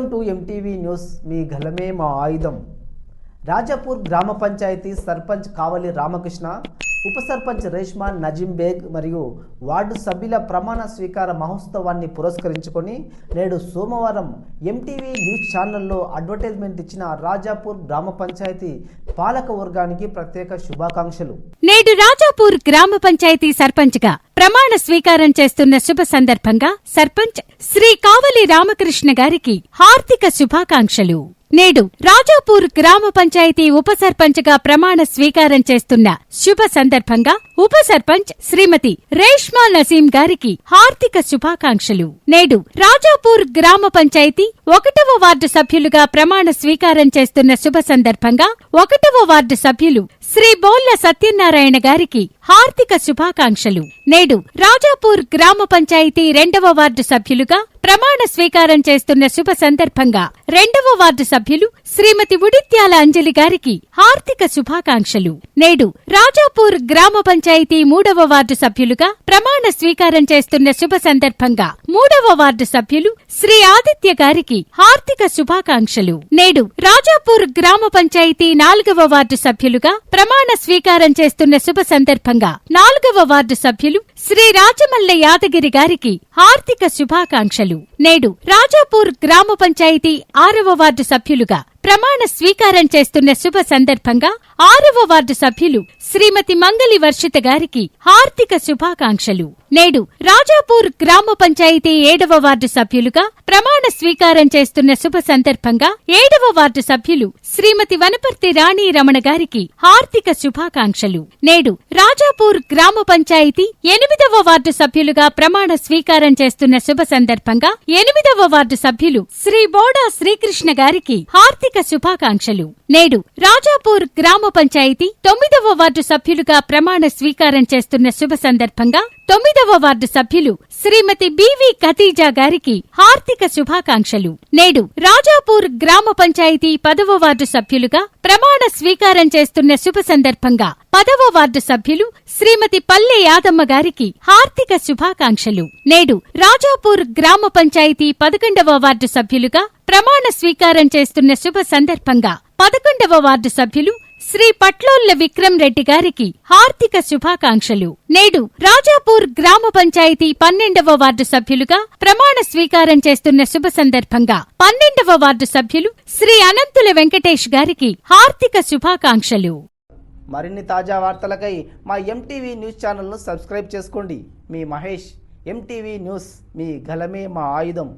Welcome to MTV news మీ గలమే మా ఆయుధం. రాజాపూర్ గ్రామ పంచాయతీ సర్పంచ్ కావలి రామకృష్ణ, ఉప సర్పంచ్ రేష్మా నజీం బేగ్ మరియు వార్డు సభ్యుల ప్రమాణ స్వీకార మహోత్సవాన్ని పురస్కరించుకొని నేడు సోమవారం ఎంటీవీ న్యూస్ ఛానల్లో అడ్వర్టైజ్మెంట్ ఇచ్చిన రాజాపూర్ గ్రామ పంచాయతీ పాలక వర్గానికి ప్రత్యేక శుభాకాంక్షలు. నేడు రాజాపూర్ గ్రామ పంచాయతీ సర్పంచ్ గా ప్రమాణ స్వీకారం చేస్తున్న శుభ సందర్భంగా సర్పంచ్ శ్రీ కావలి రామకృష్ణ గారికి హార్దిక శుభాకాంక్షలు. నేడు రాజాపూర్ గ్రామ పంచాయతీ ఉప సర్పంచ్ గా ప్రమాణ స్వీకారం చేస్తున్న శుభ సందర్భంగా ఉప సర్పంచ్ శ్రీమతి రేష్మా నజీం గారికి హార్దిక శుభాకాంక్షలు. నేడు రాజాపూర్ గ్రామ పంచాయతీ 1వ వార్డు సభ్యులుగా ప్రమాణ స్వీకారం చేస్తున్న శుభ సందర్భంగా 1వ వార్డు సభ్యులు శ్రీ బోళ్ల సత్యనారాయణ గారికి హార్దిక శుభాకాంక్షలు. నేడు రాజాపూర్ గ్రామ పంచాయతీ 2వ వార్డు సభ్యులుగా ప్రమాణ స్వీకారం చేస్తున్న శుభ సందర్భంగా 2వ వార్డు సభ్యులు శ్రీమతి ఉడిత్యాల అంజలి గారికి హార్దిక శుభాకాంక్షలు. నేడు రాజాపూర్ గ్రామ పంచాయతీ 3వ వార్డు సభ్యులుగా ప్రమాణ స్వీకారం చేస్తున్న శుభ సందర్భంగా 3వ వార్డు సభ్యులు శ్రీ ఆదిత్య గారికి హార్దిక శుభాకాంక్షలు. నేడు రాజాపూర్ గ్రామ పంచాయతీ 4వ వార్డు సభ్యులుగా ప్రమాణ స్వీకారం చేస్తున్న శుభ సందర్భంగా 4వ వార్డు సభ్యులు శ్రీ రాజమల్ల యాదగిరి గారికి హార్దిక శుభాకాంక్షలు. నేడు రాజాపూర్ గ్రామ పంచాయతీ 6వ వార్డు సభ్యులుగా ప్రమాణ స్వీకారం చేస్తున్న శుభ సందర్భంగా 6వ వార్డు సభ్యులు శ్రీమతి మంగలి వర్షిత గారికి హార్దిక శుభాకాంక్షలు. నేడు రాజాపూర్ గ్రామ పంచాయతీ 7వ వార్డు సభ్యులుగా ప్రమాణ స్వీకారం చేస్తున్న శుభ సందర్భంగా 7వ వార్డు సభ్యులు శ్రీమతి వనపర్తి రాణి రమణ గారికి హార్దిక శుభాకాంక్షలు. నేడు రాజాపూర్ గ్రామ పంచాయతీ 8వ వార్డు సభ్యులుగా ప్రమాణ స్వీకారం చేస్తున్న శుభ సందర్భంగా 8వ వార్డు సభ్యులు శ్రీ బోడా శ్రీకృష్ణ గారికి హార్దిక శుభాకాంక్షలు. నేడు రాజాపూర్ గ్రామ పంచాయతీ 9వ వార్డు సభ్యులుగా ప్రమాణ స్వీకారం చేస్తున్న శుభ సందర్భంగా 9వ వార్డు సభ్యులు శ్రీమతి బివి ఖతీజా గారికి హార్దిక శుభాకాంక్షలు. నేడు రాజాపూర్ గ్రామ పంచాయతీ 10వ వార్డు సభ్యులుగా ప్రమాణ స్వీకారం చేస్తున్న శుభ సందర్భంగా 10వ వార్డు సభ్యులు శ్రీమతి పల్లె యాదమ్మ గారికి హార్దిక శుభాకాంక్షలు. నేడు రాజాపూర్ గ్రామ పంచాయతీ 11వ వార్డు సభ్యులుగా ప్రమాణ స్వీకారం చేస్తున్న శుభ సందర్భంగా 11వ వార్డు సభ్యులు శ్రీ పట్లోళ్ల విక్రమ్ రెడ్డి గారికి హార్దిక శుభాకాంక్షలు. నేడు రాజాపూర్ గ్రామ పంచాయతీ 12వ వార్డు సభ్యులుగా ప్రమాణ స్వీకారం చేస్తున్న శుభ సందర్భంగా 12వ వార్డు సభ్యులు శ్రీ అనంతుల వెంకటేష్ గారికి హార్దిక శుభాకాంక్షలు. మరిన్ని తాజా వార్తలకై మా ఎంటీవీ న్యూస్ ఛానల్ను సబ్స్క్రైబ్ చేసుకోండి. మీ మహేష్. ఎంటీవీ న్యూస్ మీ గలమే మా ఆయుధం.